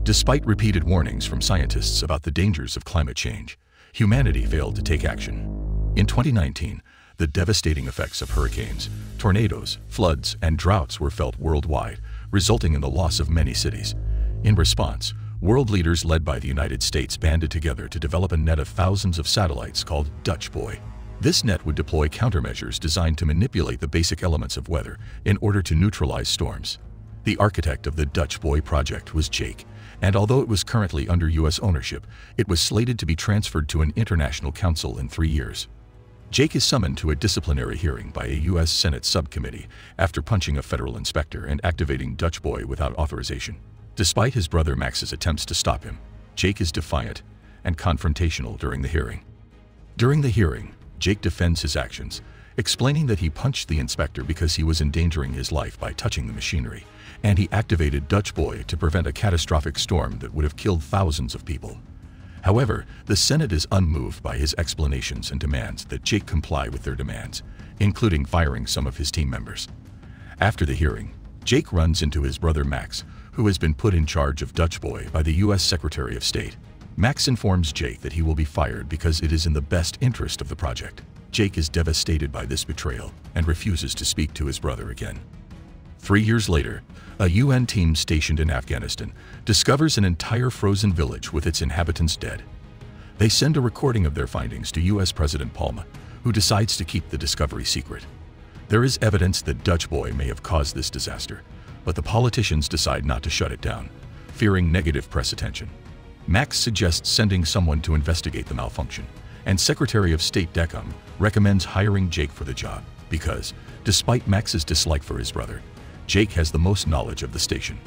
Despite repeated warnings from scientists about the dangers of climate change, humanity failed to take action. In 2019, the devastating effects of hurricanes, tornadoes, floods, and droughts were felt worldwide, resulting in the loss of many cities. In response, world leaders led by the United States banded together to develop a net of thousands of satellites called Dutch Boy. This net would deploy countermeasures designed to manipulate the basic elements of weather in order to neutralize storms. The architect of the Dutch Boy project was Jake, and although it was currently under U.S. ownership, it was slated to be transferred to an international council in 3 years. Jake is summoned to a disciplinary hearing by a U.S. Senate subcommittee after punching a federal inspector and activating Dutch Boy without authorization. Despite his brother Max's attempts to stop him, Jake is defiant and confrontational during the hearing. During the hearing, Jake defends his actions, explaining that he punched the inspector because he was endangering his life by touching the machinery, and he activated Dutch Boy to prevent a catastrophic storm that would have killed thousands of people. However, the Senate is unmoved by his explanations and demands that Jake comply with their demands, including firing some of his team members. After the hearing, Jake runs into his brother Max, who has been put in charge of Dutch Boy by the U.S. Secretary of State. Max informs Jake that he will be fired because it is in the best interest of the project. Jake is devastated by this betrayal and refuses to speak to his brother again. 3 years later, a UN team stationed in Afghanistan discovers an entire frozen village with its inhabitants dead. They send a recording of their findings to U.S. President Palma, who decides to keep the discovery secret. There is evidence that Dutch Boy may have caused this disaster, but the politicians decide not to shut it down, fearing negative press attention. Max suggests sending someone to investigate the malfunction, and Secretary of State Deckham recommends hiring Jake for the job because, despite Max's dislike for his brother, Jake has the most knowledge of the station.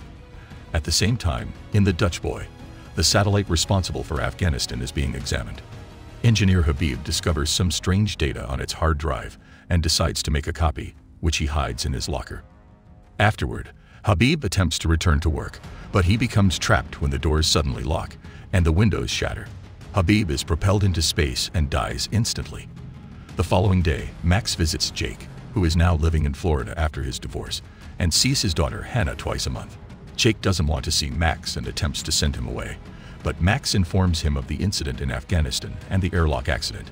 At the same time, in the Dutch Boy, the satellite responsible for Afghanistan is being examined. Engineer Habib discovers some strange data on its hard drive and decides to make a copy, which he hides in his locker. Afterward, Habib attempts to return to work, but he becomes trapped when the doors suddenly lock and the windows shatter. Habib is propelled into space and dies instantly. The following day, Max visits Jake, who is now living in Florida after his divorce, and sees his daughter Hannah twice a month. Jake doesn't want to see Max and attempts to send him away, but Max informs him of the incident in Afghanistan and the airlock accident,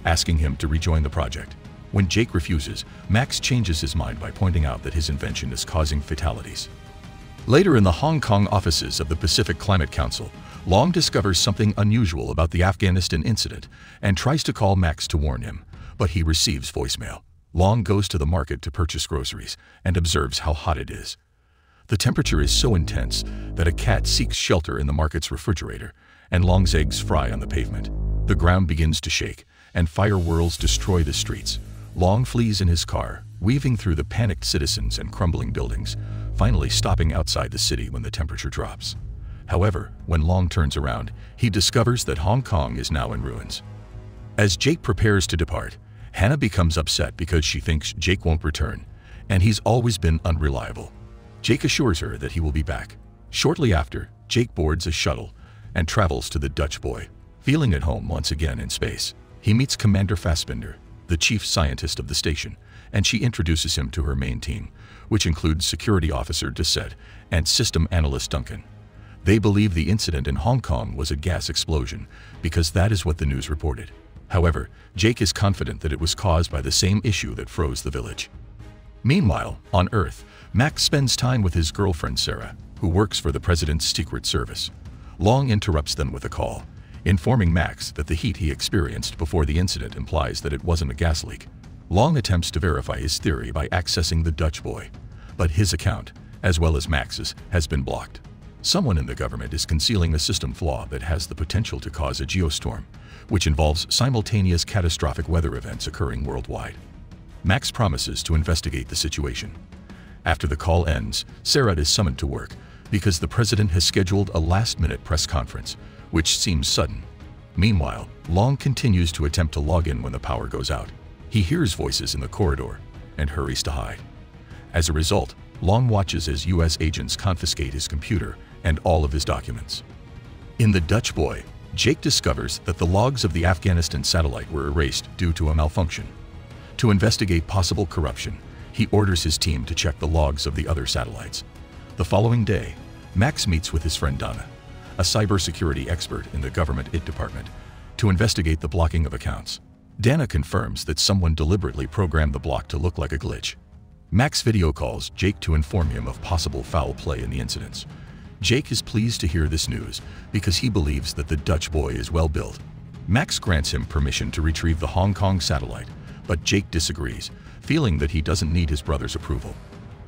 asking him to rejoin the project. When Jake refuses, Max changes his mind by pointing out that his invention is causing fatalities. Later in the Hong Kong offices of the Pacific Climate Council, Long discovers something unusual about the Afghanistan incident and tries to call Max to warn him, but he receives voicemail. Long goes to the market to purchase groceries and observes how hot it is. The temperature is so intense that a cat seeks shelter in the market's refrigerator, and Long's eggs fry on the pavement. The ground begins to shake, and fire whirls destroy the streets. Long flees in his car, weaving through the panicked citizens and crumbling buildings, finally stopping outside the city when the temperature drops. However, when Long turns around, he discovers that Hong Kong is now in ruins. As Jake prepares to depart, Hannah becomes upset because she thinks Jake won't return, and he's always been unreliable. Jake assures her that he will be back. Shortly after, Jake boards a shuttle and travels to the Dutch Boy. Feeling at home once again in space, he meets Commander Fassbinder, the chief scientist of the station, and she introduces him to her main team, which includes security officer Dessette and system analyst Duncan. They believe the incident in Hong Kong was a gas explosion because that is what the news reported. However, Jake is confident that it was caused by the same issue that froze the village. Meanwhile, on Earth, Max spends time with his girlfriend Sarah, who works for the President's Secret Service. Long interrupts them with a call, informing Max that the heat he experienced before the incident implies that it wasn't a gas leak. Long attempts to verify his theory by accessing the Dutch Boy, but his account, as well as Max's, has been blocked. Someone in the government is concealing a system flaw that has the potential to cause a geostorm, which involves simultaneous catastrophic weather events occurring worldwide. Max promises to investigate the situation. After the call ends, Sarah is summoned to work because the president has scheduled a last-minute press conference, which seems sudden. Meanwhile, Long continues to attempt to log in when the power goes out. He hears voices in the corridor and hurries to hide. As a result, Long watches as U.S. agents confiscate his computer and all of his documents. In the Dutch Boy, Jake discovers that the logs of the Afghanistan satellite were erased due to a malfunction. To investigate possible corruption, he orders his team to check the logs of the other satellites. The following day, Max meets with his friend Donna, a cybersecurity expert in the government IT department, to investigate the blocking of accounts. Dana confirms that someone deliberately programmed the block to look like a glitch. Max video calls Jake to inform him of possible foul play in the incidents. Jake is pleased to hear this news because he believes that the Dutch boy is well built. Max grants him permission to retrieve the Hong Kong satellite, but Jake disagrees, feeling that he doesn't need his brother's approval.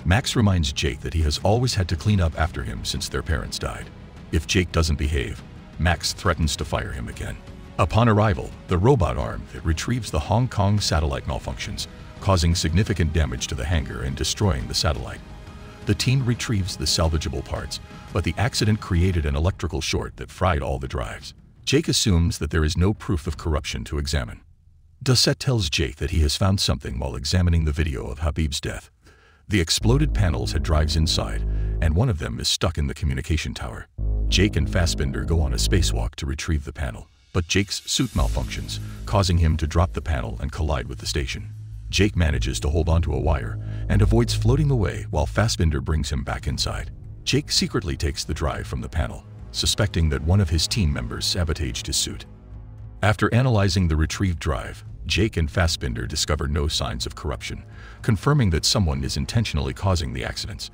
Max reminds Jake that he has always had to clean up after him since their parents died. If Jake doesn't behave, Max threatens to fire him again. Upon arrival, the robot arm that retrieves the Hong Kong satellite malfunctions, causing significant damage to the hangar and destroying the satellite. The team retrieves the salvageable parts, but the accident created an electrical short that fried all the drives. Jake assumes that there is no proof of corruption to examine. Dusset tells Jake that he has found something while examining the video of Habib's death. The exploded panels had drives inside, and one of them is stuck in the communication tower. Jake and Fassbinder go on a spacewalk to retrieve the panel, but Jake's suit malfunctions, causing him to drop the panel and collide with the station. Jake manages to hold onto a wire and avoids floating away while Fassbinder brings him back inside. Jake secretly takes the drive from the panel, suspecting that one of his team members sabotaged his suit. After analyzing the retrieved drive, Jake and Fassbinder discover no signs of corruption, confirming that someone is intentionally causing the accidents.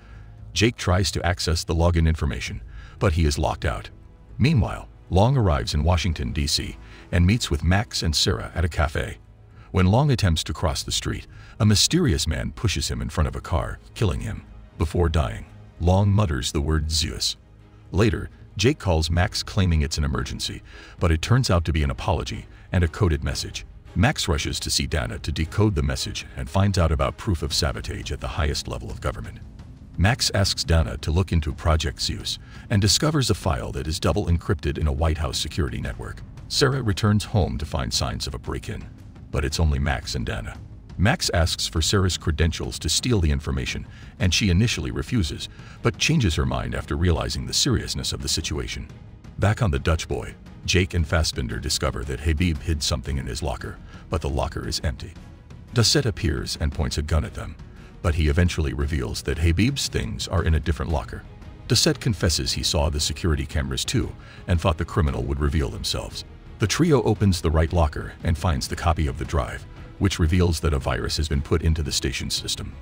Jake tries to access the login information, but he is locked out. Meanwhile, Long arrives in Washington, D.C., and meets with Max and Sarah at a cafe. When Long attempts to cross the street, a mysterious man pushes him in front of a car, killing him. Before dying, Long mutters the word Zeus. Later, Jake calls Max claiming it's an emergency, but it turns out to be an apology and a coded message. Max rushes to see Dana to decode the message and finds out about proof of sabotage at the highest level of government. Max asks Dana to look into Project Zeus and discovers a file that is double encrypted in a White House security network. Sarah returns home to find signs of a break-in, but it's only Max and Dana. Max asks for Sarah's credentials to steal the information, and she initially refuses, but changes her mind after realizing the seriousness of the situation. Back on the Dutch boy, Jake and Fassbinder discover that Habib hid something in his locker, but the locker is empty. Dusset appears and points a gun at them, but he eventually reveals that Habib's things are in a different locker. Dusset confesses he saw the security cameras too and thought the criminal would reveal themselves. The trio opens the right locker and finds the copy of the drive, which reveals that a virus has been put into the station's system.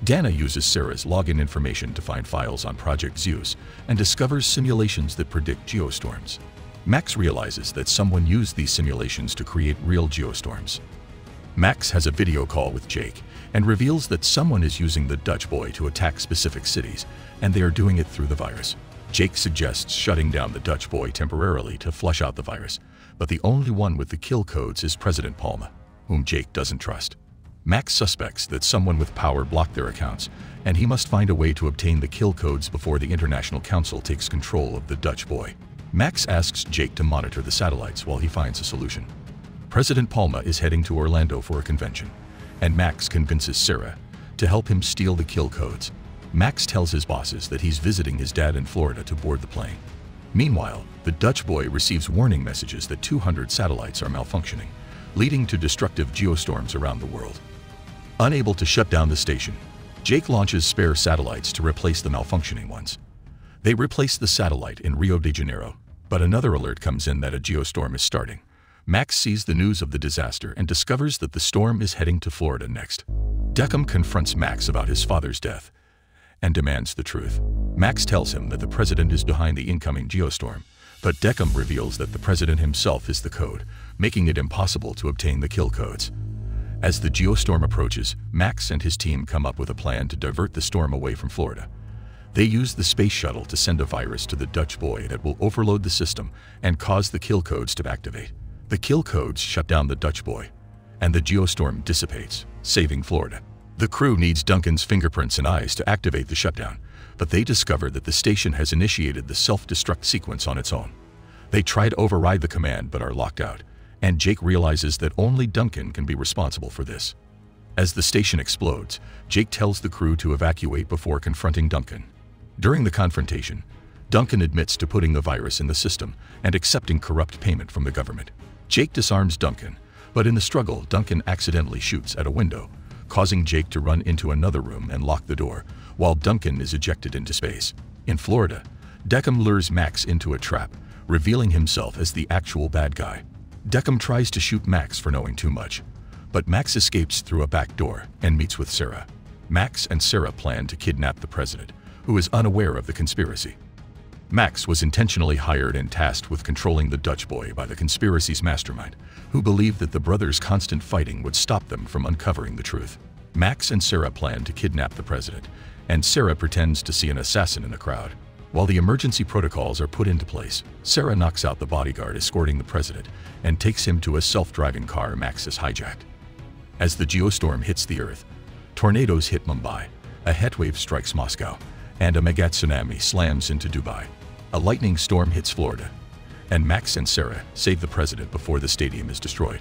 Dana uses Sarah's login information to find files on Project Zeus and discovers simulations that predict geostorms. Max realizes that someone used these simulations to create real geostorms. Max has a video call with Jake and reveals that someone is using the Dutch boy to attack specific cities, and they are doing it through the virus. Jake suggests shutting down the Dutch boy temporarily to flush out the virus, but the only one with the kill codes is President Palma, whom Jake doesn't trust. Max suspects that someone with power blocked their accounts, and he must find a way to obtain the kill codes before the International Council takes control of the Dutch boy. Max asks Jake to monitor the satellites while he finds a solution. President Palma is heading to Orlando for a convention, and Max convinces Sarah to help him steal the kill codes. Max tells his bosses that he's visiting his dad in Florida to board the plane. Meanwhile, the Dutch boy receives warning messages that 200 satellites are malfunctioning, leading to destructive geostorms around the world. Unable to shut down the station, Jake launches spare satellites to replace the malfunctioning ones. They replace the satellite in Rio de Janeiro, but another alert comes in that a geostorm is starting. Max sees the news of the disaster and discovers that the storm is heading to Florida next. Deckham confronts Max about his father's death and demands the truth. Max tells him that the president is behind the incoming geostorm, but Deckham reveals that the president himself is the code, making it impossible to obtain the kill codes. As the geostorm approaches, Max and his team come up with a plan to divert the storm away from Florida. They use the space shuttle to send a virus to the Dutch boy that will overload the system and cause the kill codes to activate. The kill codes shut down the Dutch boy, and the geostorm dissipates, saving Florida. The crew needs Duncan's fingerprints and eyes to activate the shutdown, but they discover that the station has initiated the self-destruct sequence on its own. They try to override the command but are locked out, and Jake realizes that only Duncan can be responsible for this. As the station explodes, Jake tells the crew to evacuate before confronting Duncan. During the confrontation, Duncan admits to putting the virus in the system and accepting corrupt payment from the government. Jake disarms Duncan, but in the struggle, Duncan accidentally shoots at a window, causing Jake to run into another room and lock the door, while Duncan is ejected into space. In Florida, Deckham lures Max into a trap, revealing himself as the actual bad guy. Deckham tries to shoot Max for knowing too much, but Max escapes through a back door and meets with Sarah. Max and Sarah plan to kidnap the president, who is unaware of the conspiracy. Max was intentionally hired and tasked with controlling the Dutch boy by the conspiracy's mastermind, who believed that the brothers' constant fighting would stop them from uncovering the truth. Max and Sarah plan to kidnap the president, and Sarah pretends to see an assassin in the crowd. While the emergency protocols are put into place, Sarah knocks out the bodyguard escorting the president and takes him to a self-driving car Max has hijacked. As the geostorm hits the earth, tornadoes hit Mumbai, a heatwave strikes Moscow, and a mega tsunami slams into Dubai. A lightning storm hits Florida, and Max and Sarah save the president before the stadium is destroyed.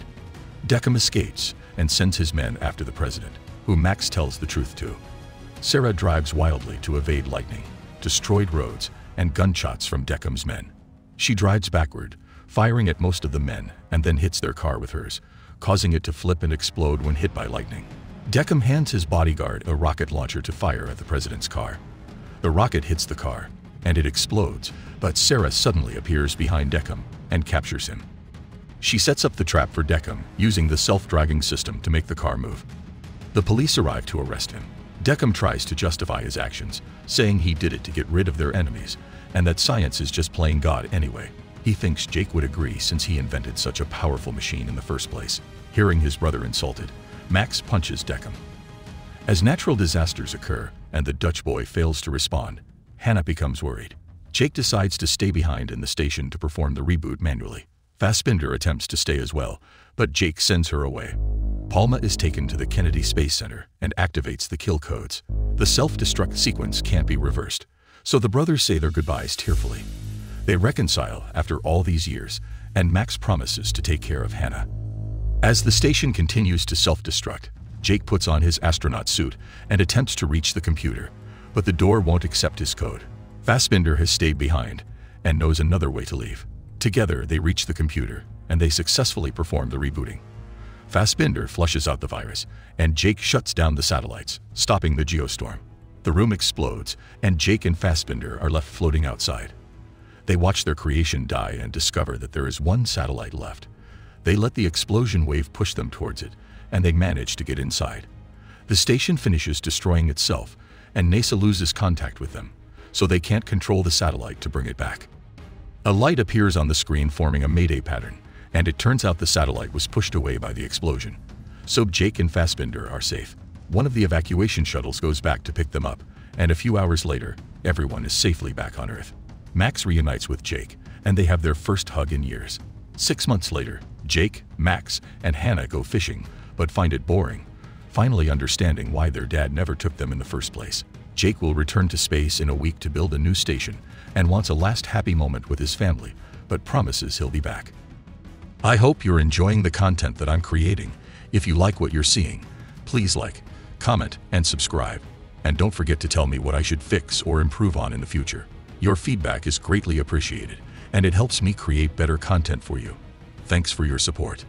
Deckham escapes and sends his men after the president, who Max tells the truth to. Sarah drives wildly to evade lightning, destroyed roads, and gunshots from Deckham's men. She drives backward, firing at most of the men, and then hits their car with hers, causing it to flip and explode when hit by lightning. Deckham hands his bodyguard a rocket launcher to fire at the president's car. The rocket hits the car, and it explodes, but Sarah suddenly appears behind Deckham and captures him. She sets up the trap for Deckham, using the self-driving system to make the car move. The police arrive to arrest him. Deckham tries to justify his actions, saying he did it to get rid of their enemies, and that science is just playing God anyway. He thinks Jake would agree since he invented such a powerful machine in the first place. Hearing his brother insulted, Max punches Deckham. As natural disasters occur and the Dutch boy fails to respond, Hannah becomes worried. Jake decides to stay behind in the station to perform the reboot manually. Fassbinder attempts to stay as well, but Jake sends her away. Palma is taken to the Kennedy Space Center and activates the kill codes. The self-destruct sequence can't be reversed, so the brothers say their goodbyes tearfully. They reconcile after all these years, and Max promises to take care of Hannah. As the station continues to self-destruct, Jake puts on his astronaut suit and attempts to reach the computer, but the door won't accept his code. Fassbinder has stayed behind and knows another way to leave. Together, they reach the computer, and they successfully perform the rebooting. Fassbinder flushes out the virus, and Jake shuts down the satellites, stopping the geostorm. The room explodes, and Jake and Fassbinder are left floating outside. They watch their creation die and discover that there is one satellite left. They let the explosion wave push them towards it, and they manage to get inside. The station finishes destroying itself, and NASA loses contact with them, so they can't control the satellite to bring it back. A light appears on the screen forming a mayday pattern, and it turns out the satellite was pushed away by the explosion. So Jake and Fassbinder are safe. One of the evacuation shuttles goes back to pick them up, and a few hours later, everyone is safely back on Earth. Max reunites with Jake, and they have their first hug in years. 6 months later, Jake, Max, and Hannah go fishing, but find it boring, finally understanding why their dad never took them in the first place. Jake will return to space in a week to build a new station and wants a last happy moment with his family, but promises he'll be back. I hope you're enjoying the content that I'm creating. If you like what you're seeing, please like, comment, and subscribe. And don't forget to tell me what I should fix or improve on in the future. Your feedback is greatly appreciated, and it helps me create better content for you. Thanks for your support.